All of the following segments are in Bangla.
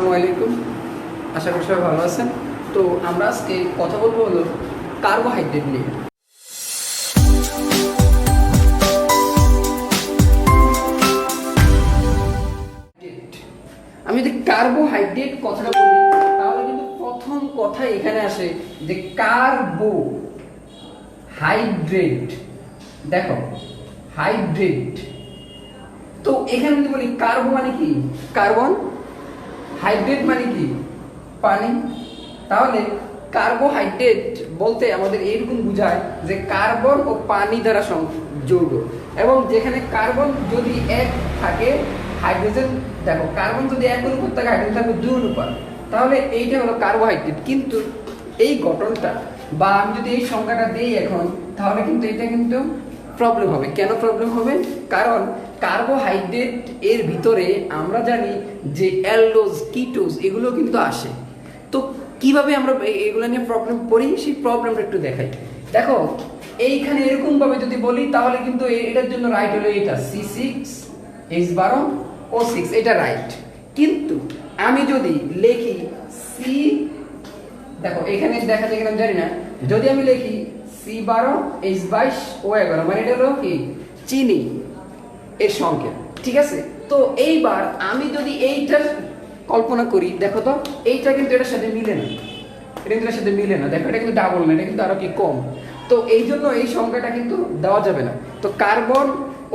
আসসালামু আলাইকুম। আশা করি সবাই ভালো আছেন। তো আমরা আজকে কথা বলবো হলো কার্বোহাইড্রেট নিয়ে। আমি যদি কার্বোহাইড্রেট কথাটা বলি তাহলে কিন্তু প্রথম কথা এখানে আসে যে কার্বোহাইড্রেট। দেখো হাইড্রেট, তো এখানে যদি বলি কার্বো মানে কি কার্বন, হাইড্রেট মানে কি পানি। তাহলে কার্বোহাইড্রেট বলতে আমাদের এইরকম বোঝায় যে কার্বন ও পানি দ্বারা যৌগ, এবং যেখানে কার্বন যদি এক থাকে হাইড্রোজেন, দেখো কার্বন যদি এক অনুপাত থাকে হাইড্রোজেন থাকবে 2 অনুপাত, তাহলে এইটা হলো কার্বোহাইড্রেট। কিন্তু এই গঠনটা বা আমি যদি এই সংখ্যাটা দিই এখন, তাহলে কিন্তু এটা কিন্তু প্রবলেম হবে। কেন প্রবলেম হবে? কারণ কার্বোহাইড্রেট এর ভিতরে আমরা জানি যে অ্যালডোজ, কিটোজ এগুলো কিন্তু আসে। তো কিভাবে আমরা এগুলো নিয়ে প্রবলেম পড়ি সেই প্রবলেমটা একটু দেখাই। দেখো এইখানে এরকম ভাবে যদি বলি তাহলে কিন্তু এটার জন্য রাইট হলো এটা C6H12O6, এটা রাইট। কিন্তু আমি যদি লিখি সি, দেখো এখানে দেখা যায় কিনা জানি না, যদি আমি লিখি C12H22O11 মানে এটা হলো কি চিনি এর সংকেত, ঠিক আছে? তো এইবার আমি যদি এইটার কল্পনা করি, দেখো তো এইটা কিন্তু এটার সাথে মিলে না, এটা কিন্তু এর সাথে মিলে না। দেখো এটা কিন্তু ডাবল না, এটা কিন্তু আরো কি কম। তো এই জন্য এই সংখ্যাটা কিন্তু দেওয়া যাবে না। তো কার্বন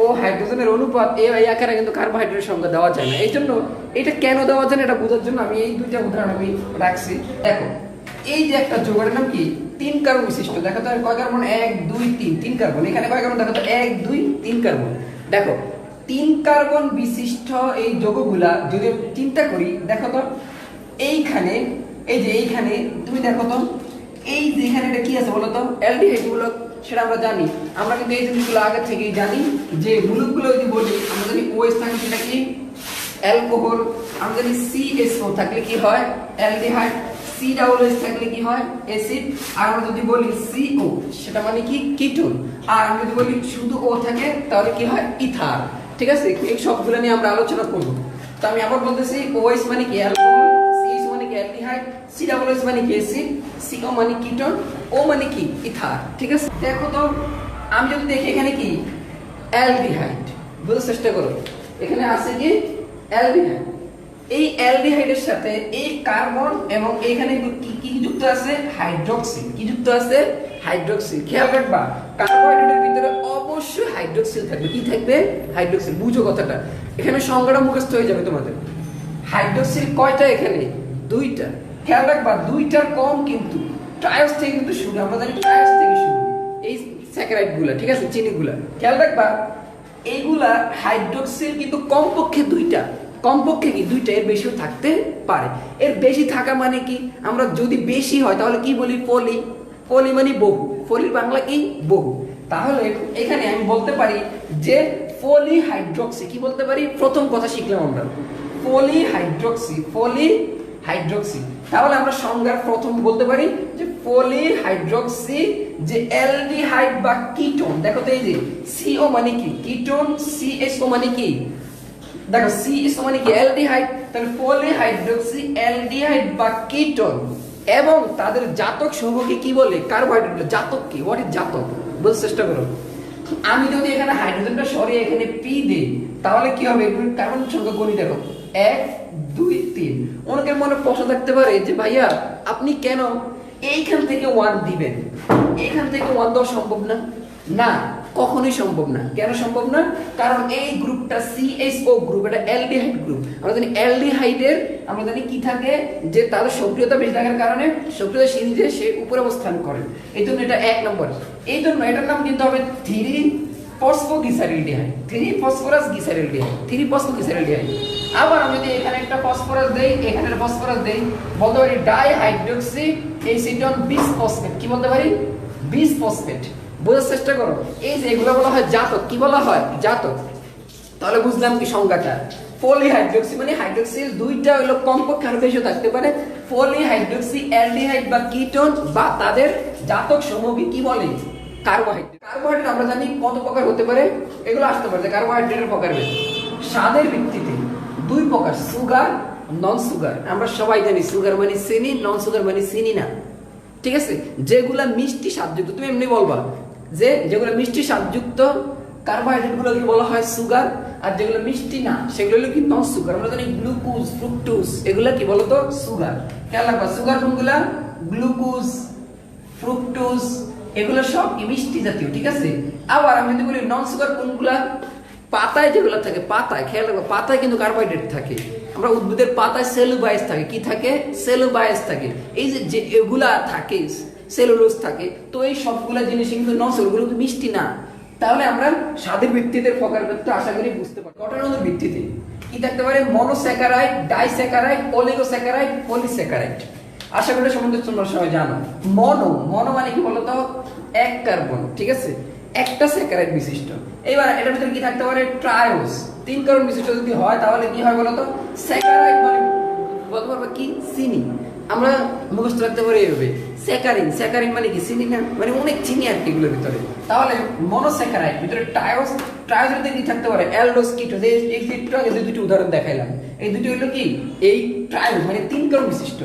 ও হাইড্রোজেনের অনুপাত এই আকারে কিন্তু কার্বোহাইড্রেটের সংখ্যা দেওয়া যায় না। এই জন্য এটা কেন দেওয়া যায় না এটা বোঝার জন্য আমি এই দুইটা উদাহরণ আমি রাখছি। দেখো এই যে একটা যৌগের নাম কি 3 কার্বন বিশিষ্ট, দেখো তো কয় কার্বন 1 2 3, 3 কার্বন। এখানে কয় কার্বন দেখো তো 1 2 3 কার্বন। দেখো 3 কার্বন বিশিষ্ট এই যৌগগুলা যদি চিন্তা করি, দেখো তো এইখানে এই যে এইখানে তুমি দেখো তো এই যে এখানে এটা কি আছে বলো তো, অ্যালডিহাইড গুলো, সেটা আমরা জানি। আমরা কিন্তু এই জিনিসগুলো আগে থেকেই জানি যে মূলকগুলো যদি বলি আমরা জানি OH থাকলে সেটা কি অ্যালকোহল, আমরা জানি CSO থাকলে কি হয় অ্যালডিহাইড, COOH থাকলে কি হয় অ্যাসিড, আর আমরা যদি বলি CO সেটা মানে কি কিটোন, আর আমরা যদি বলি শুধু O থাকে তাহলে কি হয় ইথার। ঠিক আছে, এই সবগুলো নিয়ে আমরা আলোচনা করব। তো আমি আবার বলতেছি OH মানে কি অ্যালকোহল, CH মানে কি অ্যালডিহাইড, COOH মানে কি অ্যাসিড, CO মানে কিটোন, O মানে কি ইথার। ঠিক আছে, দেখো তো আমি যদি দেখি এখানে কি অ্যালডিহাইড, বুঝতে চেষ্টা করো এখানে আছে কি অ্যালডিহাইড। এই অ্যালডিহাইডের সাথে এই কার্বন এবং এখানে কি কি যুক্ত আছে হাইড্রোক্সিল, কি যুক্ত আছে হাইড্রোক্সিল। খেয়াল রাখবা কার্বোহাইড্রেটের ভিতরে অবশ্যই হাইড্রোক্সিল থাকবে। কি থাকবে? হাইড্রোক্সিল। বুঝো কথাটা, এখানে সংজ্ঞাটা মুখস্থ হয়ে যাবে তোমাদের। হাইড্রোক্সিল কয়টা? এখানে 2টা। খেয়াল রাখবা 2টার কম, কিন্তু ট্রায়োস থেকে কিন্তু শুরু, আমরা জানি ট্রায়োস থেকে শুরু এই স্যাকারাইড গুলা, ঠিক আছে চিনিগুলা। খেয়াল রাখবা এইগুলা হাইড্রোক্সিল কিন্তু কমপক্ষে 2টা, কমপক্ষে কি 2টা, এর বেশিও থাকতে পারে। এর বেশি থাকা মানে কি, আমরা যদি বেশি হয় তাহলে কি বলি পলি, পলি মানে বহু, পলির বাংলা কি বহু। তাহলে এখানে আমি বলতে পারি যে পলিহাইড্রক্সি, কি বলতে পারি প্রথম কথা শিখলাম আমরা পলিহাইড্রক্সি, পলিহাইড্রক্সি। তাহলে আমরা সংজ্ঞার প্রথম বলতে পারি যে পলিহাইড্রক্সি যে অ্যালডিহাইড বা কিটোন। দেখো তো এই যে CO মানে কি কিটোন, CSO মানে কি, দেখো CSO মানে কি অ্যালডিহাইড, তাহলে পলিহাইড্রক্সি অ্যালডিহাইড বা কিটোন, এবং তাদের জাতক সমূহকে কি বলে কার্বোহাইড্রেট বলে। জাতক কি, হোয়াট ইজ জাতক, বুঝতে চেষ্টা করো। আমি যদি এখানে হাইড্রোজেনটা সরিয়ে এখানে P দেই তাহলে কি হবে, কার্বন সংখ্যা গণি দেখো 1 2 3। অনেকের মনে প্রশ্ন থাকতে পারে যে ভাইয়া আপনি কেন এইখান থেকে 1 দিবেন, এইখান থেকে 1 দেওয়া সম্ভব না? না, কখনোই সম্ভব না। কেন সম্ভব না? কারণ এই গ্রুপটা CHO গ্রুপ, এটা অ্যালডিহাইড গ্রুপ। আমরা জানি অ্যালডিহাইডের আমরা জানি কি থাকে যে তাদের সক্রিয়তা বেশি থাকার কারণে সক্রিয়তা সিরিজে সে উপরে অবস্থান করে, এই জন্য এটা 1 নম্বর। এই জন্য এটার নাম কিন্তু হবে 3 ফসফোগ্লিসারিলডিহাইড, 3 ফসফরাস গ্লিসারিলডিহাইড, 3 ফসফোগ্লিসারিলডিহাইড। আবার আমি যদি এখানে একটা ফসফরাস দেই, এখানে একটা ফসফরাস দেই, বলতে পারি ডাইহাইড্রোক্সি এসিটন বিসফসফেট, কি বলতে পারি বিসফসফেট। বোঝার চেষ্টা করো, এই যে এগুলো বলা হয় জাতক, কি বলা হয় জাতক। তাহলে বুঝলাম কি সংজ্ঞাটা, পলিহাইড্রোক্সি মানে হাইড্রোক্সিল 2টা হলো কমপক্ষে আরো বেশি থাকতে পারে। পলিহাইড্রোক্সি অ্যালডিহাইড বা কিটোন বা তাদের জাতক সমূহকে কি বলে কার্বোহাইড্রেট। কার্বোহাইড্রেট আমরা জানি কত প্রকার হতে পারে, এগুলো আসতে পারে যে কার্বোহাইড্রেটের প্রকার স্বাদের ভিত্তিতে 2 প্রকার, সুগার নন সুগার। আমরা সবাই জানি সুগার মানে চিনি, নন সুগার মানে চিনি না, ঠিক আছে? যেগুলা মিষ্টি স্বাদযুক্ত, তুমি এমনি বলবা যে যেগুলো মিষ্টি স্বাদযুক্ত কার্বোহাইড্রেট গুলোকে বলা হয় সুগার, আর যেগুলো মিষ্টি না সেগুলো হলো কি নন সুগার। আমরা জানি গ্লুকোজ, ফ্রুক্টোজ এগুলা কি বলতো সুগার। খেয়াল রাখবা সুগার কোনগুলা, গ্লুকোজ, ফ্রুক্টোজ এগুলো সব মিষ্টি জাতীয়, ঠিক আছে? আবার আমি যদি বলি নন সুগার কোনগুলা, পাতায় যেগুলো থাকে, পাতায় খেয়াল রাখবা পাতায় কিন্তু কার্বোহাইড্রেট থাকে। আমরা উদ্ভিদের পাতায় সেলুবায়াস থাকে, কি থাকে? সেলুবায়াস থাকে। এই যে এগুলা থাকে সেলুলোজ থাকে, তো এই সবগুলা জিনিস কিন্তু নন সুগার, ওগুলো কিন্তু মিষ্টি না। তাহলে আমরা স্বাদের ভিত্তিতে প্রকার ভেদটা আশা করি বুঝতে পারি। গঠনের ভিত্তিতে কি থাকতে পারে? Monosaccharide, disaccharide, oligosaccharide, polysaccharide. আশা করি সম্বন্ধে তোমরা সবাই জানো। মনো মানে কি বলতো? এক কার্বন, ঠিক আছে? একটা স্যাকারাইড বিশিষ্ট। এবার এটার ভিতরে কি থাকতে পারে? ট্রায়োস, তিন কার্বন বিশিষ্ট যদি হয় তাহলে কি হয় বলতো? স্যাকারাইড মানে বলতে পারবো কি? চিনি। আমরা মুখস্থ রাখতে পারি এইভাবে স্যাকারিন। স্যাকারিন মানে কি? চিনি না, মানে অনেক চিনি আর কি এগুলোর ভিতরে। তাহলে মনোস্যাকারাইড ভিতরে ট্রায়োস, ট্রায়োসের ভিতরে কি থাকতে পারে? Aldose, ketose. এই দুটো উদাহরণ দেখাইলাম, এই দুটো হলো কি? এই ট্রায়োস মানে তিন কার্বন বিশিষ্ট।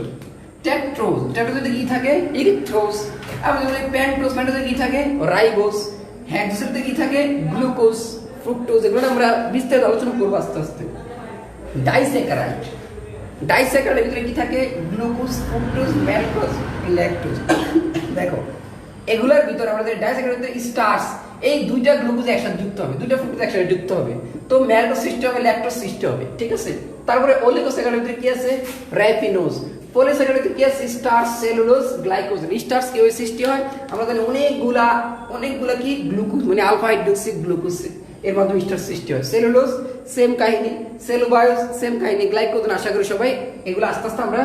টেট্রোজ, টেট্রোজে কি থাকে? ইরিথ্রোজ। আবার যদি পেন্টোজ, পেন্টোজে কি থাকে? রাইবোজ। হেক্সোজে কি থাকে? Glucose, fructose. এগুলো আমরা বিস্তারিত আলোচনা করবো আস্তে আস্তে। ডাইস্যাকারাইড, ডাইস্যাকারাইডের ভিতরে কি থাকে? Glucose, fructose, ম্যালটোজ, lactose. দেখো এগুলোর ভিতরে আমাদের ডাইস্যাকারাইডের ভিতরে স্টার্চ, এই দুইটা গ্লুকোজ একসাথে যুক্ত হবে, দুইটা ফ্রুক্টোজ একসাথে যুক্ত হবে, তো ম্যালটোজ সৃষ্টি হবে, ল্যাকটোজ সৃষ্টি হবে, ঠিক আছে? তারপরে অলিগোস্যাকারাইডের ভিতরে কি আছে? রাইপিনোজ। পলিস্যাকারাইডের ভিতরে কি আছে? Starch, cellulose, glycogen. স্টার্চ কি ওই সৃষ্টি হয়? আমরা জানি অনেকগুলা কি গ্লুকোজ মানে আলফা হাইড্রোক্সি গ্লুকোজ, এর মাধ্যমে স্টার্চ সৃষ্টি হয়। সেলুলোজ সেম কাহিনী, সেলুবায়োজ সেম কাহিনী, গ্লাইকোজেন। আশা করি সবাই এগুলো আস্তে আস্তে আমরা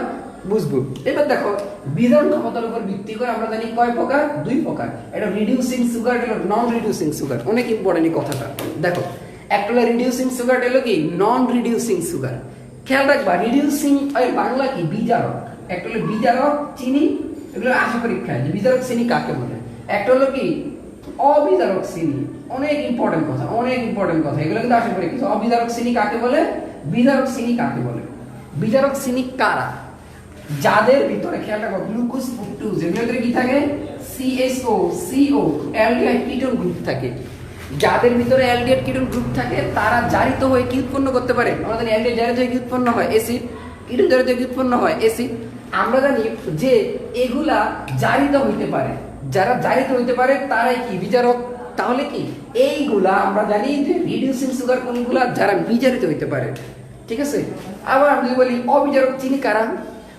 বুঝবো। এবার দেখো বিজারণ ক্ষমতার উপর ভিত্তি করে আমরা জানি কয় প্রকার? দুই প্রকার। এটা রিডিউসিং সুগার, এটা নন রিডিউসিং সুগার। অনেক ইম্পর্টেন্ট এই কথাটা। দেখো একটা হলো রিডিউসিং সুগার, এটা হলো কি? নন রিডিউসিং সুগার। খেয়াল রাখবা রিডিউসিং এর বাংলা কি? বিজারক। একটা হলো বিজারক চিনি, এগুলো আসা পরীক্ষায় যে বিজারক চিনি কাকে বলে। একটা হলো কি? অবিজারক চিনি। অনেক ইম্পর্টেন্ট কথা, অনেক ইম্পর্টেন্ট কথা, এগুলো কিন্তু আসা পরীক্ষা। অবিজারক চিনি কাকে বলে? বিজারক চিনি কাকে বলে? বিজারক চিনি কারা? যাদের ভিতরে খেয়াল রাখো গ্লুকোজ, ফ্রুক্টোজ এর ভিতরে কি থাকে? CHO, CO, aldehyde ketone group থাকে। যাদের ভিতরে অ্যালডিহাইড কিটোন গ্রুপ থাকে তারা জারিত হয়ে কি উৎপন্ন করতে পারে? আমরা জানি অ্যালডিহাইড জারিত হয়ে কি উৎপন্ন হয়? অ্যাসিড। কিটোন জারিত হয়ে কি উৎপন্ন হয়? অ্যাসিড। আমরা জানি যে এগুলা জারিত হইতে পারে, যারা জারিত হইতে পারে তারাই কি? বিজারক। তাহলে কি এইগুলা আমরা জানি যে রিডিউসিং সুগার কোনগুলা? যারা বিজারিত হইতে পারে, ঠিক আছে? আবার আমি বলি অবিজারক চিনি কারা?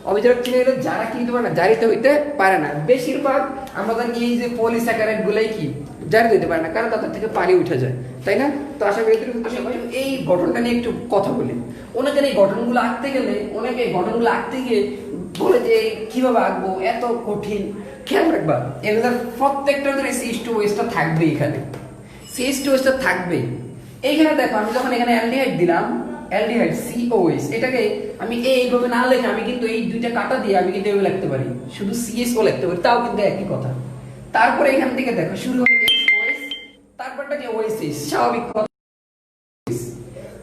অবিজারক চিনি হলো যারা কি হইতে পারে না, জারিত হইতে পারে না। বেশিরভাগ আমরা জানি এই যে পলিস্যাকারাইড গুলাই কি? জারিত হইতে পারে না, কারণ তাদের থেকে পানি উঠে যায়, তাই না? তো আশা করি এই গঠনটা নিয়ে একটু কথা বলি। অনেকের এই গঠনগুলো আঁকতে গেলে, অনেকে এই গঠনগুলো আঁকতে গিয়ে বলে যে কিভাবে আঁকবো, এত কঠিন। খেয়াল রাখবা এগুলোর প্রত্যেকটা CH2OH থাকবে, এখানে CH2OH থাকবে। এইখানে দেখো আমি যখন এখানে অ্যালডিহাইড দিলাম, অ্যালডিহাইড COH, এটাকে আমি এইভাবে না লিখে আমি কিন্তু এই দুইটা কাটা দিয়ে আমি কিন্তু এইভাবে লিখতে পারি, শুধু CHO লিখতে পারি, তাও কিন্তু একই কথা। তারপরে এখান থেকে দেখো শুরু হবে SOH, তারপরটা কি OSH, স্বাভাবিক কথা।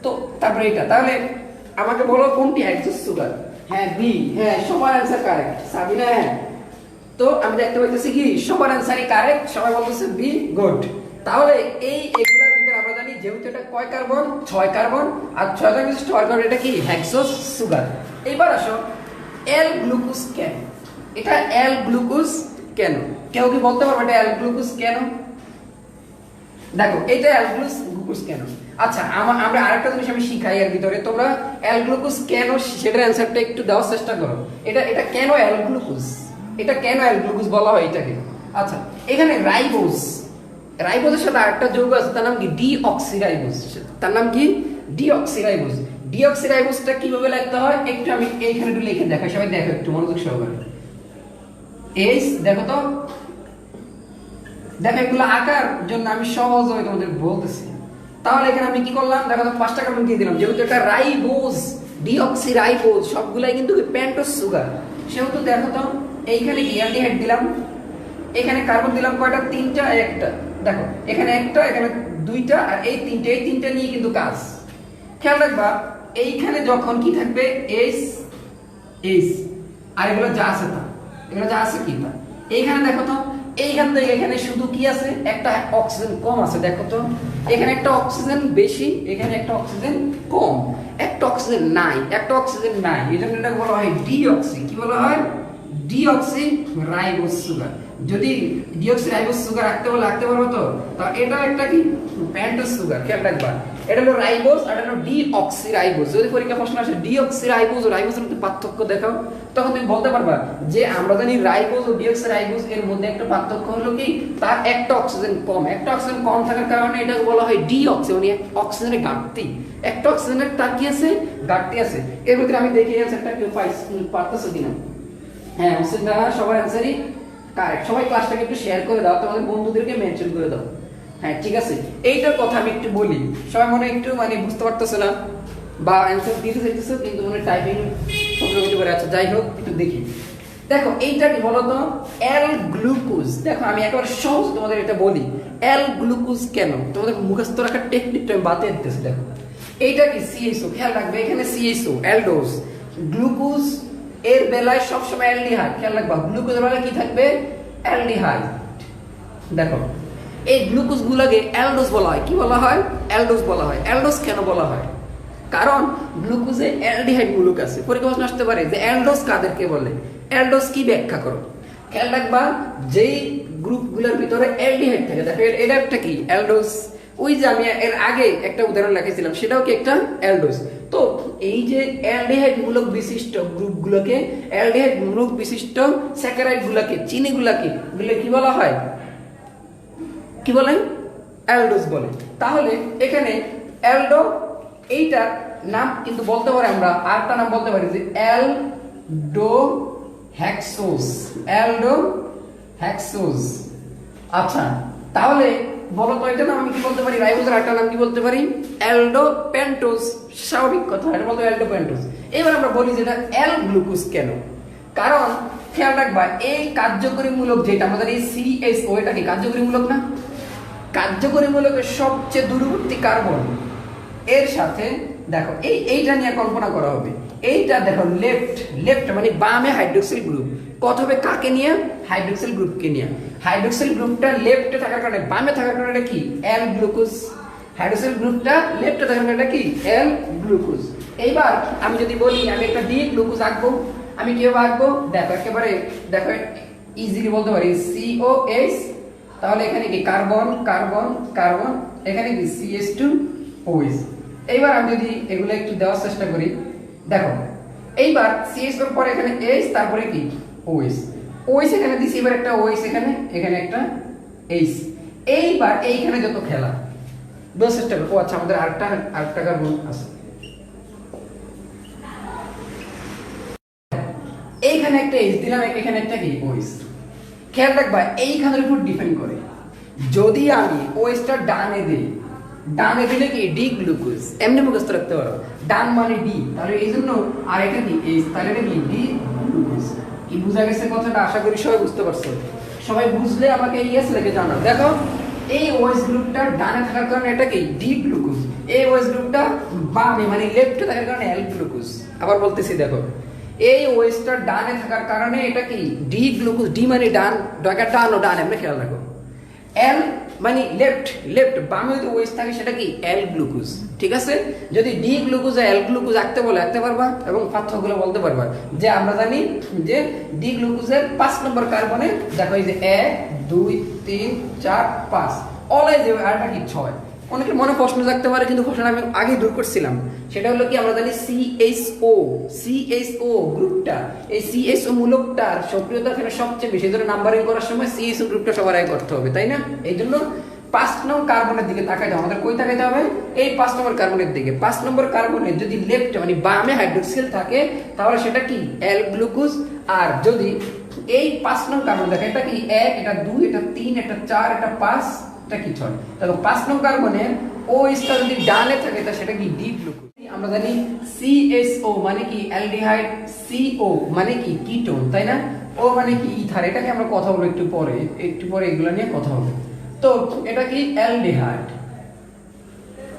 তো তারপরে এটা, তাহলে আমাকে বলো কোনটি হেক্সোজ সুগার? হ্যাঁ বি। হ্যাঁ সবার অ্যানসার কারেক্ট। সাবিনা হ্যাঁ, তো আমি দেখতে পাইতেছি কি সবার অ্যানসারই কারেক্ট, সবাই বলতেছে বি, গুড। তাহলে এগুলোর ভিতরে আমরা জানি যেহেতু এটা কয় কার্বন? 6 কার্বন, আর 6টা বিশিষ্ট কার্বন, এটা কি হেক্সোজ সুগার। এবার আসো এল গ্লুকোজ কেন? এটা এল গ্লুকোজ কেন? কেউ কি বলতে পারবে এটা এল গ্লুকোজ কেন? দেখো এটা এল গ্লুকোজ কেন? আচ্ছা আমরা আরেকটা জিনিস আমি শিখাই এর ভিতরে, তোমরা এল গ্লুকোজ কেন সেটার অ্যানসারটা একটু দেওয়ার চেষ্টা করো। এটা কেন এল গ্লুকোজ? এটা কেন অ্যাল গ্লুকোজ বলা হয় এটাকে? আচ্ছা এখানে রাইবোজ, রাইবোজের সাথে আরেকটা যৌগ আছে, তার নাম কি? ডিঅক্সিরাইবোজ। তার নাম কি? ডিঅক্সিরাইবোজ। ডিঅক্সিরাইবোজটা কিভাবে লিখতে হয় একটু আমি এইখানে একটু লিখে দেখাই, সবাই দেখো একটু মনোযোগ সহকারে। এইচ দেখো তো, দেখো এগুলো আঁকার জন্য আমি সহজভাবে তোমাদের বলতেছি। তাহলে এখানে আমি কি করলাম? দেখো তো 5টা কার্বন দিয়ে দিলাম, যেহেতু এটা রাইবোজ, ডিঅক্সিরাইবোজ সবগুলাই কিন্তু পেন্টোজ সুগার, সেহেতু দেখো তো এইখানে অ্যালডিহাইড দিলাম, এখানে কার্বন দিলাম কয়টা? 3টা, একটা। দেখো এখানে একটা, এখানে 2টা, আর এই তিনটা নিয়ে কিন্তু কাজ। খেয়াল রাখবা এইখানে যখন কি থাকবে এইচ এইচ, আর এগুলো যা আছে তা, এগুলো যা আছে কি তা। এইখানে দেখো তো, এইখান থেকে এখানে শুধু কি আছে, একটা অক্সিজেন কম আছে। দেখো তো এখানে একটা অক্সিজেন বেশি, এখানে একটা অক্সিজেন কম, একটা অক্সিজেন নাই, একটা অক্সিজেন নাই, এই জন্য এটাকে বলা হয় ডিঅক্সি। কি বলা হয়? Deoxy ribose sugar. যদি ডিঅক্সি রাইবোজ সুগার রাখতে পারবো তো, তা এটা একটা কি পেন্টোজ সুগার। খেয়াল রাখবা, এটা হলো রাইবোজ আর এটা হলো ডিঅক্সি রাইবোজ। যদি পরীক্ষা প্রশ্ন আসে ডিঅক্সি রাইবোজ ও রাইবোজের মধ্যে পার্থক্য দেখাও, তখন তুমি বলতে পারবা যে আমরা জানি রাইবোজ ও ডিঅক্সি রাইবোজ এর মধ্যে একটা পার্থক্য হলো কি, তার একটা অক্সিজেন কম, একটা অক্সিজেন কম থাকার কারণে এটাকে বলা হয় ডিঅক্সি, মানে অক্সিজেনের ঘাটতি। একটা অক্সিজেনের তার কি আছে, ঘাটতি আছে। এর ভিতরে আমি দেখি অ্যানসারটা কেউ পারতেছে কিনা। হ্যাঁ হোসেনরা সবার অ্যানসারই কারেক্ট। সবাই ক্লাসটাকে একটু শেয়ার করে দাও, তোমাদের বন্ধুদেরকে মেনশন করে দাও। হ্যাঁ ঠিক আছে, এইটার কথা আমি একটু বলি। সবাই মনে একটু মানে বুঝতে পারতেছে না বা অ্যানসার দিতে চাইতেছে কিন্তু মনে টাইপিং প্রবলেম হতে পারে। আচ্ছা যাই হোক, একটু দেখি। দেখো এইটা কি বলতো, এল গ্লুকোজ। দেখো আমি একেবারে সহজ তোমাদের এটা বলি, এল গ্লুকোজ কেন, তোমাদের মুখস্থ রাখার টেকনিকটা আমি বাতিয়ে দিতেছি। দেখো এইটা কি সিএইচও, খেয়াল রাখবে এখানে সিএইচও অ্যালডোজ। গ্লুকোজ এর বেলায় সবসময় অ্যালডিহাইড, খেয়াল রাখবা গ্লুকোজের বেলায় কি থাকবে, অ্যালডিহাইড। দেখো এই গ্লুকোজ গুলোকে অ্যালডোজ বলা হয়। কি বলা হয়? অ্যালডোজ বলা হয়। অ্যালডোজ কেন বলা হয়? কারণ গ্লুকোজে অ্যালডিহাইড মূলক আছে। পরীক্ষা প্রশ্ন আসতে পারে যে অ্যালডোজ কাদেরকে বলে, অ্যালডোজ কি ব্যাখ্যা করো। খেয়াল রাখবা যেই গ্রুপগুলোর ভিতরে অ্যালডিহাইড থাকে, দেখো এটা একটা কি অ্যালডোজ। ওই যে আমি এর আগে একটা উদাহরণ লিখেছিলাম, সেটাও কি একটা অ্যালডোজ। তো এই যে অ্যালডিহাইড মূলক বিশিষ্ট গ্রুপগুলোকে, অ্যালডিহাইড মূলক বিশিষ্ট স্যাকারাইড গুলোকে, চিনি গুলোকে কি বলা হয়, কি বলে, অ্যালডোজ বলে। তাহলে এখানে অ্যালডো এইটার নাম কিন্তু বলতে পারি আমরা, আরেকটা নাম বলতে পারি যে অ্যালডো হেক্সোজ, অ্যালডো হেক্সোজ। আচ্ছা তাহলে বলো তো এটা নাম আমি কি বলতে পারি, রাইবোজের আরেকটা নাম কি বলতে পারি, অ্যালডো পেন্টোজ। স্বাভাবিক কথা, এটা বলতে অ্যালডো পেন্টোজ। এবার আমরা বলি যে এটা অ্যাল গ্লুকোজ কেন, কারণ খেয়াল রাখবা এই কার্যকরী মূলক যেটা আমাদের এই সিএসও, এটা কি কার্যকরী মূলক না? কার্যকরী মূলকের সবচেয়ে দূরবর্তী কার্বন এর সাথে দেখো এইটা নিয়ে কল্পনা করা হবে। এইটা দেখো লেফট মানে বামে হাইড্রোক্সিল গ্রুপ, কত হবে কাকে নিয়ে, হাইড্রোক্সিল গ্রুপকে নিয়ে। হাইড্রোক্সিল গ্রুপটা লেফটে থাকার কারণে, বামে থাকার কারণে কি এল গ্লুকোজ। হাইড্রোক্সিল গ্রুপটা লেফটে থাকার কারণে কি এল গ্লুকোজ। এইবার আমি যদি বলি আমি একটা ডি গ্লুকোজ আঁকবো, আমি কিভাবে আঁকবো দেখো, একেবারে দেখো ইজিলি বলতে পারি COH, তাহলে এখানে কি কার্বন কার্বন কার্বন, এখানে কি CH2OH। এইবার আমি যদি এগুলো একটু দেওয়ার চেষ্টা করি, দেখো এইবার CH এর পরে এখানে H, তারপরে কি OH, OH এখানে দিছি, এবার একটা OH এখানে, এখানে একটা H। এইবার এইখানে যত খেলা দেওয়ার চেষ্টা করবো। আচ্ছা আমাদের আরেকটা কার্বন আছে, এইখানে একটা H দিলাম, এখানে একটা কি OH। খেয়াল রাখবা এইখানের উপর ডিপেন্ড করে, যদি আমি ওএসটা ডানে দিই, ডানে দিলে কি ডি গ্লুকোজ, এমনি মুখস্থ রাখতে পারো, ডান মানে ডি, তাহলে এই জন্য আর এটা কি এইচ, তাহলে এটা কি ডি গ্লুকোজ। কি বুঝা গেছে কথাটা? আশা করি সবাই বুঝতে পারছো। সবাই বুঝলে আমাকে ইয়েস লিখে জানাও। দেখো এই ওএস গ্রুপটা ডানে থাকার কারণে এটা কি ডি গ্লুকোজ, এই ওএস গ্রুপটা বামে মানে লেফটে থাকার কারণে এল গ্লুকোজ। আবার বলতেছি দেখো এই ওএসটা ডানে থাকার কারণে এটা কি ডি গ্লুকোজ, ডি মানে ডান, ডান ও ডান, এমনি খেয়াল রাখো। এল মানে লেফট বামে যদি ওএস থাকে সেটা কি এল গ্লুকোজ। ঠিক আছে, যদি ডি গ্লুকোজ আর এল গ্লুকোজ আঁকতে বলে আঁকতে পারবা এবং পার্থক্যগুলো বলতে পারবা। যে আমরা জানি যে ডি গ্লুকোজের 5 নম্বর কার্বনে দেখো এই যে 1 2 3 4 5 অলওয়েজ আরটা কি 6। অনেকের মনে প্রশ্ন থাকতে পারে কিন্তু প্রশ্নটা আমি আগে দূর করছিলাম, সেটা হলো কি আমরা জানি CHO গ্রুপটা, এই CHO মূলকটার সক্রিয়তা এখানে সবচেয়ে বেশি, ধরে নাম্বারিং করার সময় CHO গ্রুপটা সবার আগে করতে হবে, তাই না? এই জন্য 5 নম্বর কার্বনের দিকে তাকাইতে হবে। আমাদের কই তাকাইতে হবে? এই 5 নম্বর কার্বনের দিকে। 5 নম্বর কার্বনের যদি লেফটে মানে বামে হাইড্রোক্সিল থাকে তাহলে সেটা কি এল গ্লুকোজ। আর যদি এই 5 নম্বর কার্বন দেখে এটা কি 1, এটা 2, এটা 3, এটা 4, এটা 5, এটা কি 6, তাহলে 5 নম্বর কার্বনের OH-টা যদি ডানে থাকে তা সেটা কি ডি গ্লুকোজ। আমরা জানি CSO মানে কি অ্যালডিহাইড, CO মানে কি কিটোন, তাই না? O মানে কি ইথার। এটাকে আমরা কথা বলবো একটু পরে এগুলো নিয়ে কথা হবে। তো এটা কি অ্যালডিহাইড,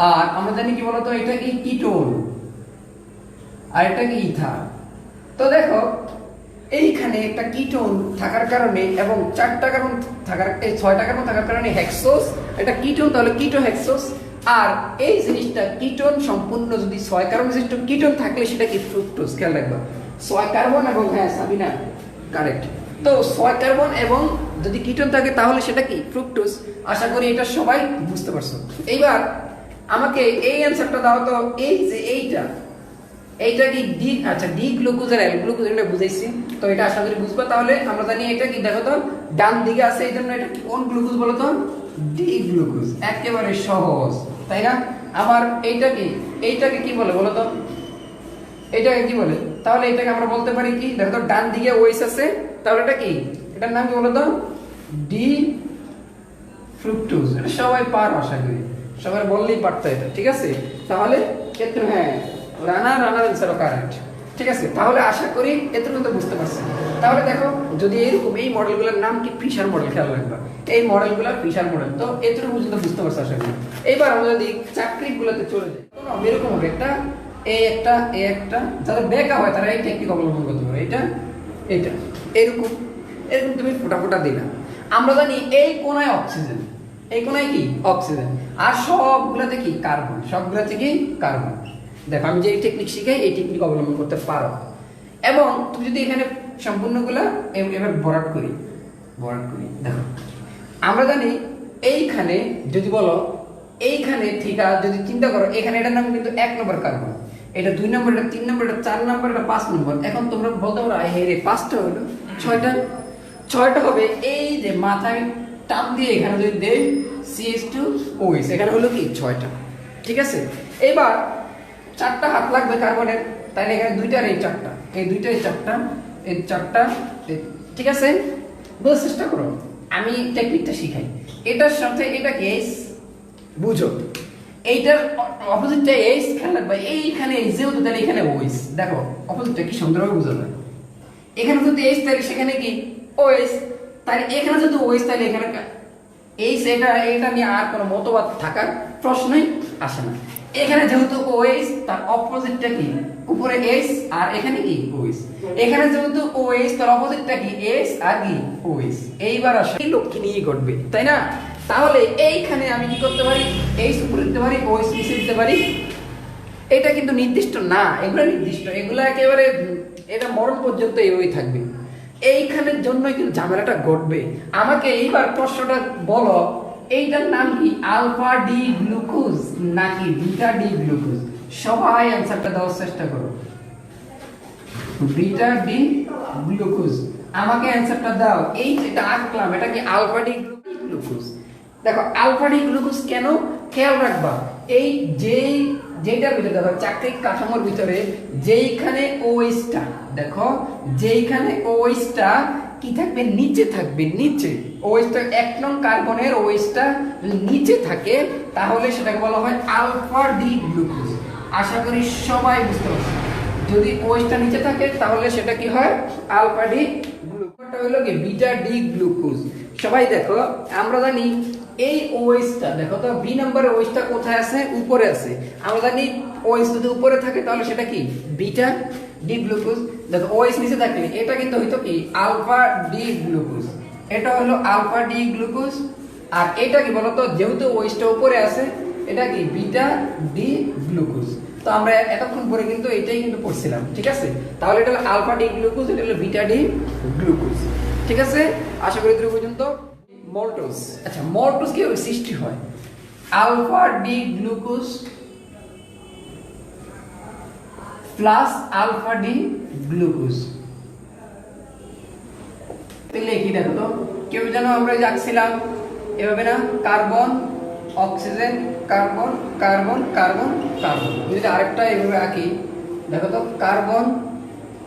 আর আমরা জানি কি বলতো এটা কি কিটোন, আর এটা কি ইথার। তো দেখো এইখানে একটা কিটোন থাকার কারণে এবং 4টা কার্বন থাকার, এই 6টা কার্বন থাকার কারণে হেক্সোস, এটা কিটোন, তাহলে কিটো হেক্সোস। আর এই জিনিসটা কিটোন সম্পূর্ণ যদি 6 কার্বন বিশিষ্ট কিটোন থাকলে সেটা কি ফ্রুক্টোজ। খেয়াল রাখবা 6 কার্বন এবং হ্যাঁ সাবিনা কারেক্ট। তো 6 কার্বন এবং যদি কিটোন থাকে তাহলে সেটা কি ফ্রুক্টোজ। আশা করি এটা সবাই বুঝতে পারছো। এইবার আমাকে এই অ্যানসারটা দাও তো, এই যে এইটা কি ডি, আচ্ছা ডি গ্লুকোজ আর এল গ্লুকোজ এটা বুঝাইছি, তো এটা আশা করি বুঝবা। তাহলে আমরা জানি এটা কি, দেখো তো ডান দিকে আছে, এই জন্য এটা কোন গ্লুকোজ বলো তো, ডি গ্লুকোজ। একেবারে সহজ তাই না। আবার এইটাকে কি বলে বলো তো, এইটাকে কি বলে, তাহলে এটাকে আমরা বলতে পারি কি, দেখো তো ডান দিকে ওএইচ আছে, তাহলে এটা কি, এটার নাম কি বলো তো, ডি ফ্রুক্টোজ। এটা সবাই পার, আশা করি সবাই বললেই পারতো এটা, ঠিক আছে। তাহলে ক্ষেত্রে হ্যাঁ রানার অ্যান্সারও কারেক্ট, ঠিক আছে। তাহলে আশা করি এতটুকু তো বুঝতে পারছেন। তাহলে দেখো যদি এরকম এই মডেলগুলোর নাম কি, ফিশার মডেল, খেয়াল রাখবা এই মডেলগুলো ফিশার মডেল। তো এতটুকু পর্যন্ত বুঝতে পারছো আশা করি। এইবার আমরা যদি চাকরিগুলোতে চলে যাই, এরকম হবে একটা যাদের বেকা হয় তারা এই টেকনিক অবলম্বন করতে পারে, এটা এরকম তুমি ফোটা ফোটা দিলা। আমরা জানি এই কোনায় অক্সিজেন, এই কোনায় কি অক্সিজেন, আর সবগুলাতে কি কার্বন, সবগুলাতে কি কার্বন। দেখো আমি যে এই টেকনিক শিখাই এই টেকনিক অবলম্বন করতে পারো। এবং তুমি যদি এখানে সম্পূর্ণগুলা এবার ভরাট করি, দেখো আমরা জানি এইখানে যদি বলো, এইখানে ঠিক আছে যদি চিন্তা করো, এখানে এটার নাম কিন্তু 1 নম্বর কার্বন, এটা 2 নম্বর, এটা 3 নম্বর, এটা 4 নম্বর, এটা 5 নম্বর। এখন তোমরা বলতে পারো হে রে 5টা হলো, 6টা হবে। এই যে মাথায় টান দিয়ে এখানে যদি দেই CH2OH, এখানে হলো কি 6টা, ঠিক আছে। এবার 4টা হাত লাগবে কার্বনের, তাহলে এখানে 2টা আর এই 4টা, এই 2টা এই 4টা, এই 4টা, ঠিক আছে। বোঝার চেষ্টা করো, আমি টেকনিকটা শিখাই। এটার সাথে এটা কি H, বুঝো এইটার অপোজিটটা H, খেয়াল রাখবা এইখানে H যেহেতু, তাহলে এখানে OH। দেখো অপোজিটটা কি সুন্দরভাবে বোঝা যায়। এখানে যদি H তাহলে সেখানে কি OH, তাহলে এখানে যদি OH তাহলে এখানে H। এটা নিয়ে আর কোনো মতবাদ থাকার প্রশ্নই আসে না। এখানে যেহেতু OH তার অপোজিটটা কি উপরে H, আর এখানে কি OH। এখানে যেহেতু OH তার অপোজিটটা কি H আর কি OH। এইবার আসলে এই লক্ষ্য নিয়ে ঘটবে, তাই না। তাহলে এইখানে আমি কি করতে পারি, H উপরে দিতে পারি, OH নিচে দিতে পারি। এটা কিন্তু নির্দিষ্ট না, এগুলো নির্দিষ্ট, এগুলো একেবারে এটা মরণ পর্যন্ত এইভাবেই থাকবে। এইখানের জন্যই কিন্তু ঝামেলাটা ঘটবে। আমাকে এইবার প্রশ্নটা বলো, এইটার নাম কি আলফা ডি গ্লুকোজ নাকি বিটা ডি গ্লুকোজ? সবাই অ্যানসারটা দেওয়ার চেষ্টা করো। বিটা ডি গ্লুকোজ, আমাকে অ্যানসারটা দাও। এই যেটা আঁকলাম এটা কি আলফা ডি গ্লুকোজ? দেখো আলফা ডি গ্লুকোজ কেন, খেয়াল রাখবা এই যেটার ভিতরে দেখো চাকরিক কাঠামোর ভিতরে যেইখানে ওএইচটা, দেখো যেইখানে ওএইচটা কি থাকবে, নিচে থাকবে, নিচে ওএইচটা 1 নং কার্বনের ওএইচটা নিচে থাকে তাহলে সেটাকে বলা হয় আলফা ডি গ্লুকোজ। আশা করি সবাই বুঝতে পারছো। যদি ওএইচটা নিচে থাকে তাহলে সেটা কি হয়, আলফা ডি গ্লুকোজটা হলো কি বিটা ডি গ্লুকোজ। সবাই দেখো আমরা জানি এই ওএইচটা, দেখো তো বি নম্বরের ওএইচটা কোথায় আছে, উপরে আছে। আমরা জানি ওএইচ যদি উপরে থাকে তাহলে সেটা কি বিটা ডি গ্লুকোজ। দেখো ওএইচ নিচে থাকলে এটা কিন্তু হইতো কি আলফা ডি গ্লুকোজ, এটা হলো আলফা ডি গ্লুকোজ। আর এটা কি বলতো, যেহেতু ওএইচটা উপরে আছে এটা কি বিটা ডি গ্লুকোজ। তো আমরা এতক্ষণ পরে কিন্তু এটাই কিন্তু পড়ছিলাম, ঠিক আছে। তাহলে এটা হলো আলফা ডি গ্লুকোজ, এটা হলো বিটা ডি গ্লুকোজ, ঠিক আছে। আশা করি দূর পর্যন্ত। মল্টোজ, আচ্ছা মল্টোজ কি সৃষ্টি হয়, alpha D glucose plus alpha D glucose. লিখি দেখো তো, কেউ যেন আমরা যাচ্ছিলাম এভাবে না, carbon oxygen carbon carbon carbon carbon. যদি আরেকটা এভাবে আঁকি, দেখো তো কার্বন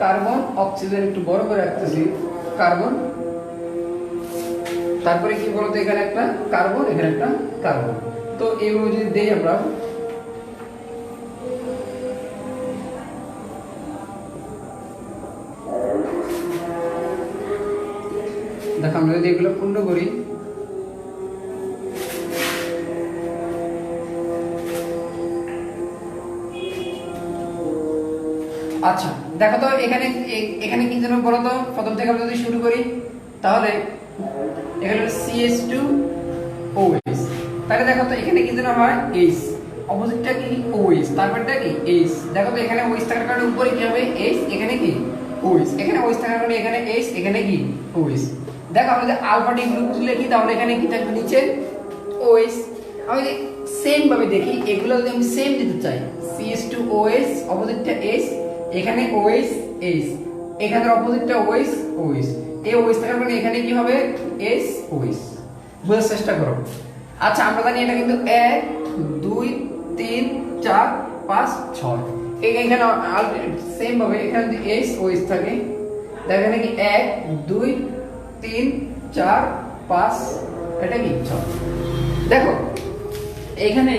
কার্বন অক্সিজেন, একটু বড় করে রাখতেছি, কার্বন, তারপরে কি বলতো এখানে একটা কার্বন, এখানে একটা কার্বন। তো এইভাবে যদি দেই আমরা, দেখো আমরা যদি এগুলো পূর্ণ করি, আচ্ছা দেখো তো এখানে এখানে কি যেন বলো তো, প্রথম থেকে আমরা যদি শুরু করি তাহলে এখানে CH2OH, তাহলে দেখো তো এখানে কি যেন হয় H, অপোজিটটা কি OH, তারপরটা কি H। দেখো তো এখানে OH থাকার কারণে উপরে কি হবে H, এখানে কি OH, এখানে OH থাকার কারণে এখানে H, এখানে কি OH। দেখো আমরা যদি আলফা ডি গ্লুকোজ লিখি তাহলে এখানে কি থাকবে নিচে OH। আমি যদি সেম ভাবে দেখি এগুলো যদি আমি সেম দিতে চাই CH2OH অপোজিটটা H, এখানে OH H, এখানের অপোজিটটা OH OH, এই OH থাকার কারণে এখানে কি হবে H OH। বোঝার চেষ্টা করো। আচ্ছা আমরা জানি এটা কিন্তু 1 2 3 4 5 6, এখানে সেম ভাবে এখানে যদি H OH থাকে তাহলে এখানে কি 1 2 3 4 5, এটা কি 6। দেখো এখানে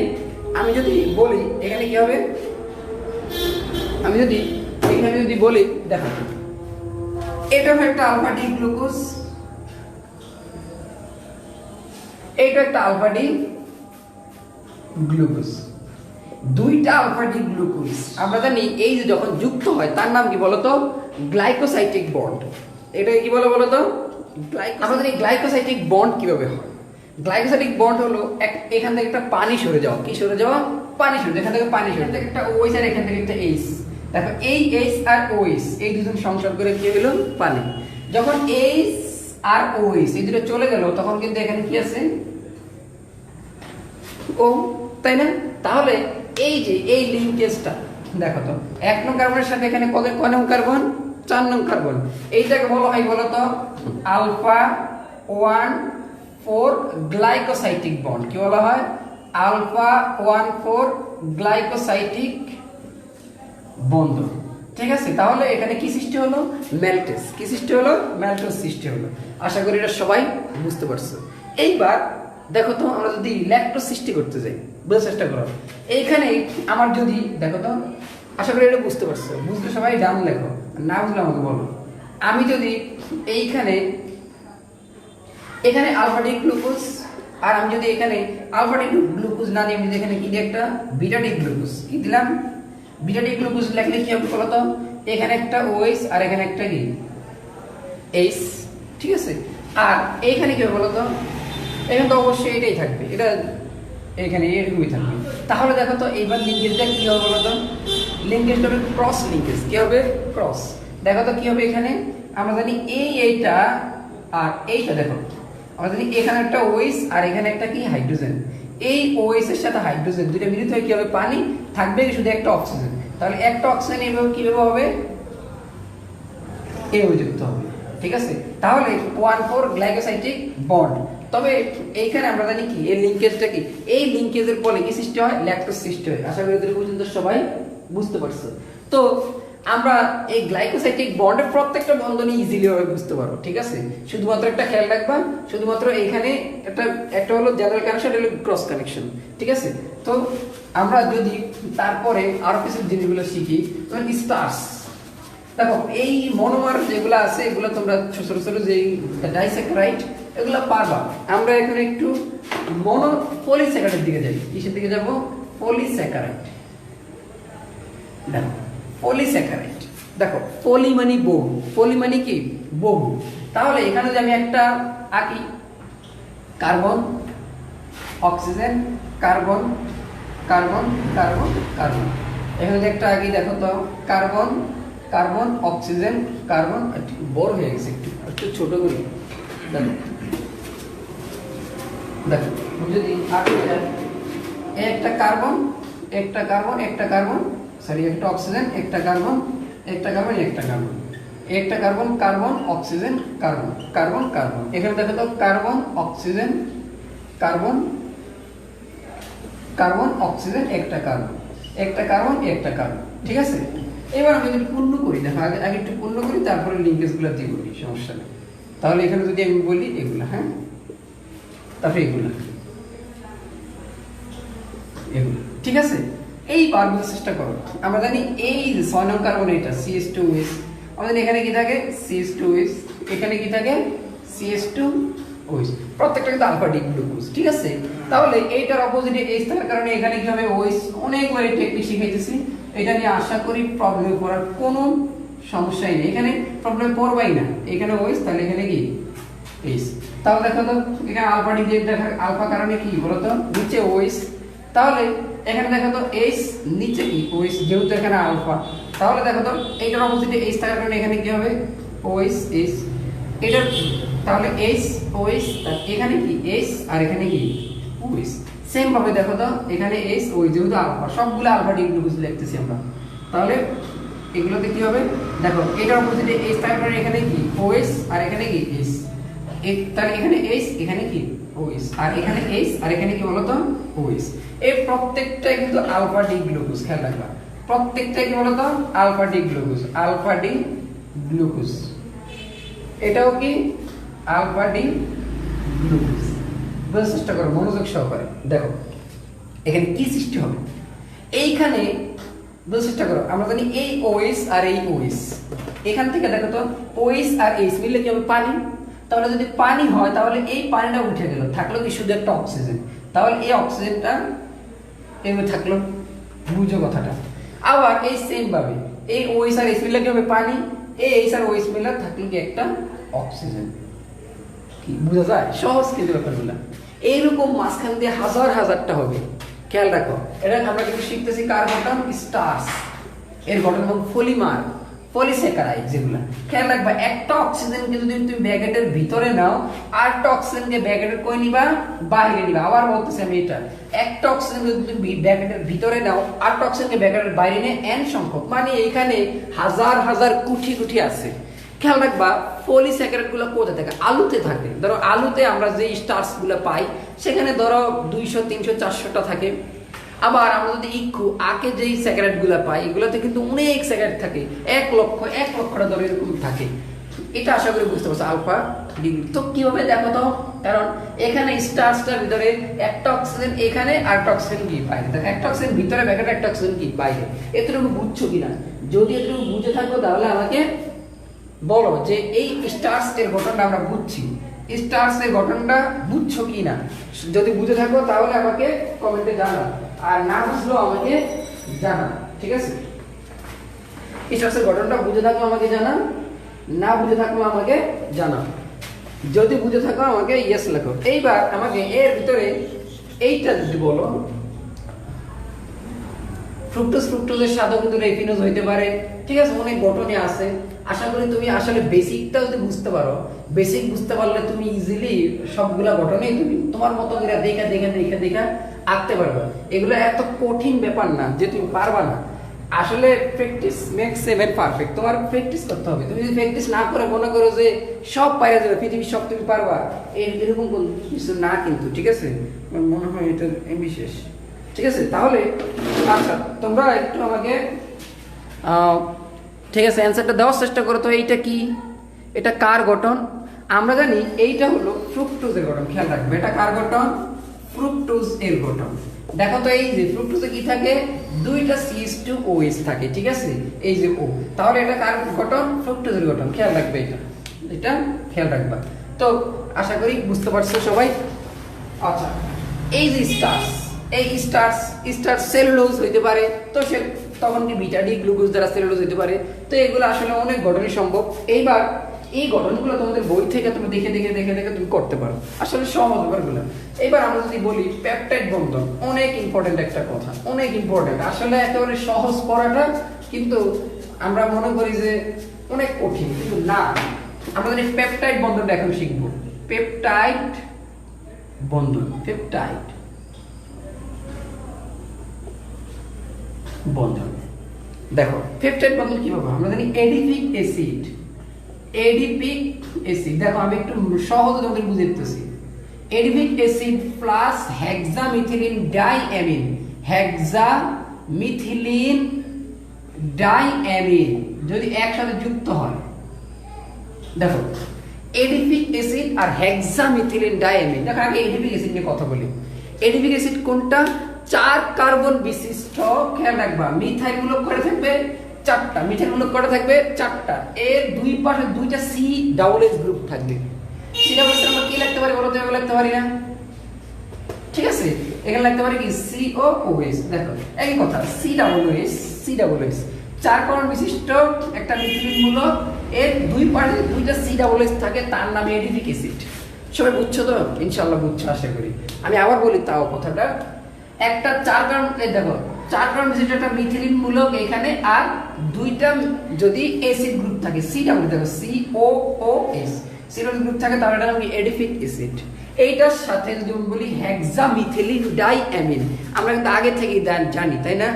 আমি যদি বলি এখানে কি হবে, আমি যদি এখানে যদি বলি দেখো এটা একটা আলফা ডি গ্লুকোজ, এটা একটা আলফা ডি গ্লুকোজ, দুইটা আলফা ডি গ্লুকোজ। আমরা জানি এই যে যখন যুক্ত হয় তার নাম কি বলতো, গ্লাইকোসাইটিক বন্ড। এটা কি বলে বলতো, আমরা জানি গ্লাইকোসাইটিক বন্ড কিভাবে হয়। গ্লাইকোসাইটিক বন্ড হলো এখান থেকে একটা পানি সরে যাওয়া, কি সরে যাওয়া, পানি সরে, এখান থেকে পানি সরে, একটা OH আর এখান থেকে একটা H। দেখো এই H আর OH এই দুজন সংযোগ করে কি হলো পানি। যখন H আর OH এই দুটো চলে গেল তখন কিন্তু এখানে কি আছে ও, তাই না? তাহলে এই যে এই লিংকেজটা দেখো তো 1 নং কার্বনের সাথে এখানে কয় নং কার্বন, 4 নং কার্বন। এইটাকে বলা হয় বলতো আলফা 1,4 গ্লাইকোসাইটিক বন্ড। কি বলা হয়, আলফা 1,4 গ্লাইকোসাইটিক বন্ধ। ঠিক আছে, তাহলে এখানে কি সৃষ্টি হলো, ম্যালটেস। কি সৃষ্টি হলো, ম্যালটেস সৃষ্টি হলো। আশা করি এটা সবাই বুঝতে পারছো। এইবার দেখো তো আমরা যদি ল্যাকটোজ সৃষ্টি করতে যাই, বোঝার চেষ্টা করো। এইখানে আমার যদি দেখো তো, আশা করি এটা বুঝতে পারছো, বুঝলে সবাই ডান লেখো, না বুঝলে আমাকে বলো। আমি যদি এইখানে এখানে আলফা ডি গ্লুকোজ, আর আমি যদি এখানে আলফা ডি গ্লুকোজ না দিয়ে আমি যদি এখানে কি দিই একটা বিটা ডি গ্লুকোজ, কি দিলাম বিটা ডি গ্লুকোজ লিখলে কি হবে বলো তো, এখানে একটা OH আর এখানে একটা কি H। ঠিক আছে, আর এইখানে কি হবে বলো তো, এখানে তো অবশ্যই এটাই থাকবে, এটা এখানে এরকমই থাকবে। তাহলে দেখো তো এইবার লিঙ্কেজটা কি হবে বলো তো, লিঙ্কেজটা হবে ক্রস লিঙ্কেজ। কি হবে, ক্রস। দেখো তো কি হবে, এখানে আমরা জানি এইটা আর এইটা, দেখো আমরা জানি এখানে একটা OH আর এখানে একটা কি হাইড্রোজেন। এই OH এর সাথে হাইড্রোজেন দুইটা মিলিত হয়ে কি হবে, পানি থাকবে শুধু একটা অক্সিজেন। তাহলে একটা অক্সিজেন এইভাবে কিভাবে হবে, এভাবে যুক্ত হবে। ঠিক আছে, তাহলে 1,4 গ্লাইকোসাইটিক বন্ড। তবে এইখানে আমরা জানি কি এই লিংকেজটা কি, এই লিংকেজের ফলে কি সৃষ্টি হয়, ল্যাকটোজ সৃষ্টি হয়। আশা করি এদের পর্যন্ত সবাই বুঝতে পারছো। তো আমরা এই গ্লাইকোসাইটিক বন্ডের প্রত্যেকটা বন্ধনই ইজিলি ভাবে বুঝতে পারবো। ঠিক আছে, শুধুমাত্র একটা খেয়াল রাখবা, শুধুমাত্র এইখানে একটা হলো জেনারেল কানেকশন, হলো ক্রস কানেকশন। ঠিক আছে, তো আমরা যদি তারপরে আরো কিছু জিনিসগুলো শিখি, যেমন স্টার্স। দেখো এই মনোমার যেগুলো আছে এগুলো তোমরা ছোট ছোট যে ডাইস্যাকারাইড এগুলো পারবা। আমরা এখন একটু পলিস্যাকারাইডের দিকে যাই। কিসের দিকে যাব, পলিস্যাকারাইড। দেখো পলিস্যাকারাইড, দেখো পলি মানে বহু, পলি মানে কি বহু। তাহলে এখানে যে আমি একটা আঁকি, carbon oxygen carbon carbon carbon carbon, এখানে যে একটা আঁকি দেখো তো কার্বন কার্বন অক্সিজেন কার্বন, বড় হয়ে গেছে, একটু ছোট করি। দেখো দেখো যদি আঁকি একটা কার্বন একটা কার্বন একটা কার্বন, সরি একটা অক্সিজেন একটা কার্বন একটা কার্বন একটা কার্বন একটা carbon, carbon oxygen carbon carbon carbon. এখানে দেখো তো carbon oxygen carbon carbon oxygen একটা কার্বন একটা কার্বন একটা কার্বন। ঠিক আছে, এবার আমি যদি পূর্ণ করি, দেখো আগে একটু পূর্ণ করি তারপরে লিঙ্কেজ গুলো দিয়ে বলি, সমস্যা নেই। তাহলে এখানে যদি আমি বলি এগুলা, হ্যাঁ তারপরে এগুলা এগুলো, ঠিক আছে। এইবার বোঝার চেষ্টা করো। আমরা জানি এই 6 নং কার্বন এটা CH2OH, আমাদের এখানে কি থাকে CH2OH, এখানে কি থাকে CH2OH, প্রত্যেকটা কিন্তু আলফা ডি গ্লুকোজ। ঠিক আছে, তাহলে এইটার অপোজিটে H থাকার কারণে এখানে কি হবে OH। অনেকবার এই টেকনিক শিখাইতেছি, এটা নিয়ে আশা করি প্রবলেমে পড়ার কোনো সমস্যাই নেই, এখানে প্রবলেমে পড়বাই না। এখানে ওইস, তাহলে এখানে কি এইস। তাহলে দেখো তো এখানে আলফা ডি দিয়ে দেখা, আলফা কারণে কি বলতো নিচে ওইস, তাহলে এখানে দেখো তো এইস নিচে কি ওইস, যেহেতু এখানে আলফা, তাহলে দেখো তো এইটার অপোজিটে এইস থাকার কারণে এখানে কি হবে ওইস এইস, এটা তাহলে এইস ওইস, এখানে কি এইস আর এখানে কি ওইস। সেম ভাবে দেখো তো এখানে এইস ওই, যেহেতু আলফা, সবগুলো আলফা ডি গ্লুকোজ লিখতেছি আমরা, তাহলে এগুলোতে কি হবে দেখো, এটার অপোজিটে এইস থাকার কারণে এখানে কি ওএস আর এখানে কি এইস, তাহলে এখানে এইস এখানে কি ওএস, আর এখানে এইস আর এখানে কি বলতো ওএস। এই প্রত্যেকটাই কিন্তু আলফা ডি গ্লুকোজ, খেয়াল রাখবা প্রত্যেকটাই কি বলতো alpha D glucose, alpha D glucose, এটাও কি আলফা ডি গ্লুকোজ। বোঝার চেষ্টা করো মনোযোগ সহকারে, দেখো এখানে কি সৃষ্টি হবে, এইখানে বোঝার চেষ্টা করো, আমরা জানি এই ওএস আর এই ওএস, এখান থেকে দেখো তো ওএস আর এইস মিললে কি হবে পানি, তাহলে যদি পানি হয় তাহলে এই পানিটা উঠে গেল, থাকলো কি শুধু একটা অক্সিজেন, তাহলে এই অক্সিজেনটা এভাবে থাকলো, বুঝো কথাটা। আবার এই সেম ভাবে এই ওএস আর এইস মিললে কি হবে পানি, এই এইস আর ওএস মিললে থাকলো কি একটা অক্সিজেন। কি বুঝা যায়? সহজ কিন্তু ব্যাপারগুলো এইরকম মাঝখান দিয়ে হাজার হাজারটা হবে, খেয়াল রাখো। এটা আমরা কিন্তু শিখতেছি কার গঠন, স্টার্চ এর গঠন এবং পলিমার পলিস্যাকারাইড যেগুলা। খেয়াল রাখবা একটা অক্সিজেনকে যদি তুমি ব্যাকেটের ভিতরে নাও, আরেকটা অক্সিজেনকে ব্যাকেটের কই নিবা বাইরে নিবা। আবার বলতেছি আমি এটা, একটা অক্সিজেন যদি তুমি ব্যাকেটের ভিতরে নাও, আরেকটা অক্সিজেনকে ব্যাকেটের বাইরে নিয়ে n সংখ্যক, মানে এখানে হাজার হাজার কোটি কোটি আছে। খেয়াল রাখবা পলিস্যাকারাইড গুলো কোথায় থাকে, আলুতে থাকে। ধরো আলুতে আমরা যে স্টার্চ গুলো পাই সেখানে ধরো 200 300 400টা থাকে। আবার আমরা যদি ইক্ষু আকে যেই স্যাকারাইড গুলো পাই এগুলোতে কিন্তু অনেক স্যাকারাইড থাকে, 1 লক্ষটা ধরে এরকম থাকে। এটা আশা করি বুঝতে পারছো আলফা ডিগ্রি। তো কিভাবে দেখো তো, কারণ এখানে স্টার্চটার ভিতরে একটা অক্সিজেন এখানে আর একটা অক্সিজেন কি বাইরে, একটা অক্সিজেন ভিতরে ব্যাকেটে, একটা অক্সিজেন কি বাইরে। এতটুকু বুঝছো কিনা? যদি এতটুকু বুঝে থাকো তাহলে আমাকে বলো যে এই স্টার্চ এর গঠনটা আমরা বুঝছি, স্টার্চ এর গঠনটা বুঝছো কিনা। যদি বুঝে থাকো তাহলে আমাকে কমেন্টে জানাও, আর না বুঝলেও আমাকে জানা, ঠিক আছে? স্টার্চ এর গঠনটা বুঝে থাকো আমাকে জানা, না বুঝে থাকো আমাকে জানা। যদি বুঝে থাকো আমাকে ইয়েস লেখো। এইবার আমাকে এর ভিতরে এইটা যদি বলো, ফ্রুক্টোজের সাথে কিন্তু রেফিনোজ হইতে পারে, ঠিক আছে? অনেক গঠনে আছে। আশা করি তুমি আসলে বেসিকটা যদি বুঝতে পারো, বেসিক বুঝতে পারলে তুমি ইজিলি সবগুলা গঠনেই তুমি তোমার মতো করে দেখা আঁকতে পারবে। এগুলো এত কঠিন ব্যাপার না যে তুমি পারবা না। আসলে practice makes a man perfect. তোমার প্র্যাকটিস করতে হবে। তুমি যদি প্র্যাকটিস না করে মনে করো যে সব পাইরা যাবে, পৃথিবীর সব তুমি পারবা, এরকম কোন কিছু না কিন্তু, ঠিক আছে? আমার মনে হয় এটা বিশেষ, ঠিক আছে? তাহলে আচ্ছা তোমরা একটু আমাকে ঠিক আছে অ্যান্সারটা দেওয়ার চেষ্টা করো। তো এইটা কি, এটা কার গঠন? আমরা জানি এইটা হলো ফ্রুক্টোজের গঠন। খেয়াল রাখবে এটা কার গঠন, ফ্রুক্টোজ এর গঠন। দেখো তো এই যে ফ্রুক্টোজে কি থাকে, দুইটা CH2OH থাকে, ঠিক আছে? এই যে O, তাহলে এটা কার গঠন, ফ্রুক্টোজের গঠন। খেয়াল রাখবে এটা খেয়াল রাখবা। তো আশা করি বুঝতে পারছো সবাই। আচ্ছা এই যে স্টার্চ, এই স্টার্চ সেলুলোজ হইতে পারে, তো সে তখন কি বিটা ডি গ্লুকোজ দ্বারা সেলুলোজ হইতে পারে। তো এগুলো আসলে অনেক গঠনই সম্ভব। এইবার এই গঠনগুলো তোমাদের বই থেকে তুমি দেখে তুমি করতে পারো, আসলে সহজ ব্যাপারগুলো। এবার আমরা যদি বলি পেপটাইড বন্ধন, অনেক ইম্পর্টেন্ট একটা কথা, অনেক ইম্পর্টেন্ট। আসলে একেবারে সহজ পড়াটা, কিন্তু আমরা মনে করি যে অনেক কঠিন, কিন্তু না। আমরা যদি পেপটাইড বন্ধনটা এখন শিখবো, পেপটাইড বন্ধন, পেপটাইড বন্ধন। দেখো পেপটাইড বন্ধন কিভাবে, আমরা জানি এডিপিক অ্যাসিড, দেখো আমি একটু সহজে তোমাদের বুঝিয়ে দিতেছি। Adipic acid plus hexamethylene diamine, hexamethylene diamine যদি একসাথে যুক্ত হয়, দেখো এডিপিক অ্যাসিড আর হেক্সামিথিলিন ডাইঅ্যামিন। দেখো আগে এডিপিক অ্যাসিড নিয়ে কথা বলি। এডিপিক অ্যাসিড কোনটা, 4 কার্বন বিশিষ্ট। খেয়াল রাখবা মিথাইল মূলক করে থাকবে 4টা, মিথাইল মূলক করে থাকবে 4টা। এর দুই পাশে দুইটা C ডাবল H গ্রুপ থাকবে। C ডাবল H আমরা কি লিখতে পারি বলো তো? এভাবে লিখতে পারি না, ঠিক আছে? এখানে লিখতে পারি কি COOH। দেখো একই কথা, C double H, C C double S, 4 কার্বন বিশিষ্ট একটা মিথিলিন মূলক, এর দুই পাশে দুইটা সি ডাবল এস থাকে, তার নামে এডিপিক অ্যাসিড। সবাই বুঝছো তো? ইনশাআল্লাহ বুঝছো আশা করি। আমি আবার বলি তাও কথাটা, একটা 4 কার্বন, এই দেখো 4 কার্বন বিশিষ্ট একটা মিথিলিন মূলক এখানে, আর দুইটা যদি অ্যাসিড গ্রুপ থাকে সি ডাবল, দেখো সি ও ও এস, সি ডাবল গ্রুপ থাকে, তাহলে এটা নাম কি এডিপিক অ্যাসিড। এইটার সাথে যদি বলি হেক্সামিথিলিন ডাইঅ্যামিন, আমরা কিন্তু আগে থেকেই জানি তাই না,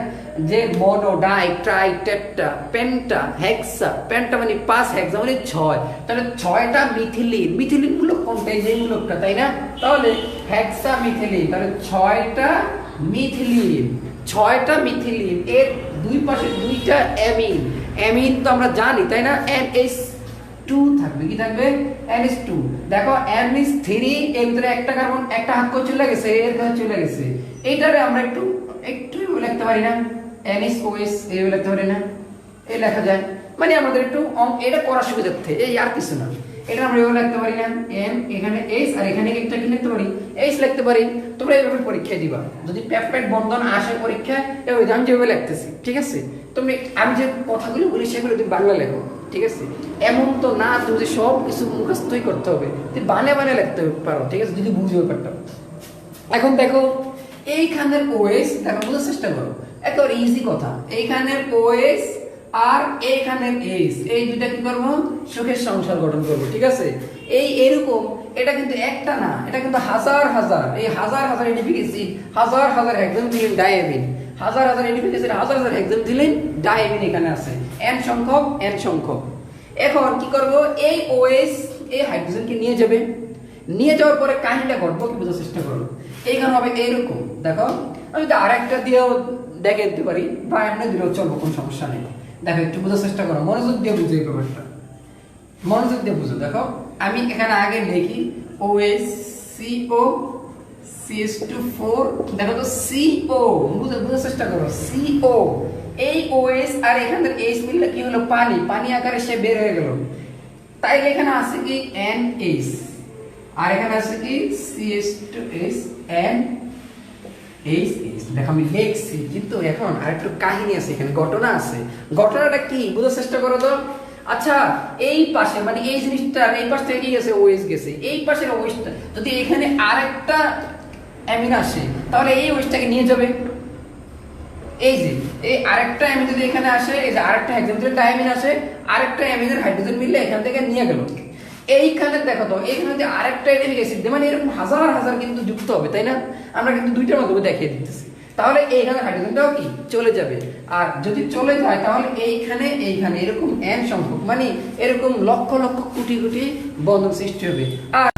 যে মনো, ডাই, ট্রাই, টেট্রা, পেন্টা, হেক্সা, পেন্টা মানে 5, হেক্সা মানে 6, তাহলে 6টা মিথিলিন, মিথিলিন মূলক কোনটা, এই মূলকটা তাই না, তাহলে হেক্সামিথিলিন, তাহলে 6টা মিথিলিন, 6টা মিথিলিন, এর দুই পাশে দুইটা অ্যামিন, অ্যামিন তো আমরা জানি তাই না, NH2 থাকবে, কি থাকবে NH2, দেখো NH3 এর ভিতরে একটা কার্বন, একটা হাত করে চলে গেছে, এর কাছে চলে গেছে, এইটারে আমরা একটু লিখতে পারি না, NHOS এই লিখতে পারি না, এই লেখা যায়, মানে আমাদের একটু এটা করার সুবিধার্থে, এই আর কিছু না, এটা আমরা এভাবে লিখতে পারি না, N এখানে H আর এখানে একটা কি লিখতে পারি, H লিখতে পারি। তোমরা এইভাবে পরীক্ষা দিবা, যদি পেপটাইড বন্ধন আসে পরীক্ষায়, এই আমি যেভাবে লিখতেছি, ঠিক আছে, তুমি আমি যে কথাগুলো বলি সেগুলো তুমি বাংলা লেখো, ঠিক আছে, এমন তো না তুমি যে সব কিছু মুখস্থই করতে হবে, তুমি বানিয়ে লিখতে পারো, ঠিক আছে, যদি বুঝে ব্যাপারটা। এখন দেখো এইখানের OS, দেখো বোঝার চেষ্টা করো, একেবারে ইজি কথা, এইখানের OS আর এইখানের H, এই দুইটা কি করবো, সুখের সংসার গঠন করবো, ঠিক আছে, এই এরকম, এটা কিন্তু একটা না, এটা কিন্তু হাজার হাজার, এই হাজার হাজার এডিপিক অ্যাসিড, হাজার হাজার হেক্সামিথিলিন ডাইঅ্যামিন, হাজার হাজার এডিপিক অ্যাসিড, হাজার হাজার হেক্সামিথিলিন ডাইঅ্যামিন এখানে আছে, n সংখ্যক। এখন কি করব, এই OS এই হাইড্রোজেনকে নিয়ে যাবে, নিয়ে যাওয়ার পরে কাহিনীটা ঘটবো কি বোঝার চেষ্টা করো, এইখানে হবে এইরকম, দেখো আমি যদি আরেকটা দিয়েও দেখে দিতে পারি বা এমনি দিলেও চলবো, কোনো সমস্যা নেই। দেখো একটু বোঝার চেষ্টা করো, মনোযোগ দিয়ে বুঝো এই ব্যাপারটা, মনোযোগ দিয়ে বুঝো। দেখো আমি এখানে আগে লিখি OH CO CH2 দেখো তো CO, বোঝার চেষ্টা করো, CO, এই OH আর এখানে H মিললে কি হলো, পানি, পানি আকারে সে বের হয়ে গেল, তাই এখানে আছে কি NH, আর এখানে আছে কি CH2S NH, দেখো আমি লিখছি, কিন্তু এখন আরেকটু কাহিনী আছে, এখানে ঘটনা আছে, ঘটনাটা কি বোঝার চেষ্টা করো তো। আচ্ছা এই পাশে মানে এই জিনিসটা, এই পাশ থেকে কি গেছে, OH গেছে, এই পাশের OHটা যদি এখানে আরেকটা অ্যামিন আসে, তাহলে এই OHটাকে নিয়ে যাবে, এই যে এই আরেকটা অ্যামিন যদি এখানে আসে, এই যে আরেকটা হেক্সামিথিলিন ডাইঅ্যামিন আসে, আরেকটা অ্যামিনের হাইড্রোজেন মিললে এখান থেকে নিয়ে গেল, এইখানে দেখো তো এখানে যদি আরেকটা এডিপিক অ্যাসিড, মানে এরকম হাজার হাজার কিন্তু যুক্ত হবে তাই না, আমরা কিন্তু দুইটার মাধ্যমে দেখিয়ে দিতেছি, তাহলে এইখানে হাইড্রোজেনটাও কি চলে যাবে, আর যদি চলে যায় তাহলে এইখানে এরকম n সংখ্যক, মানে এরকম লক্ষ লক্ষ কোটি কোটি বন্ধন সৃষ্টি হবে। আর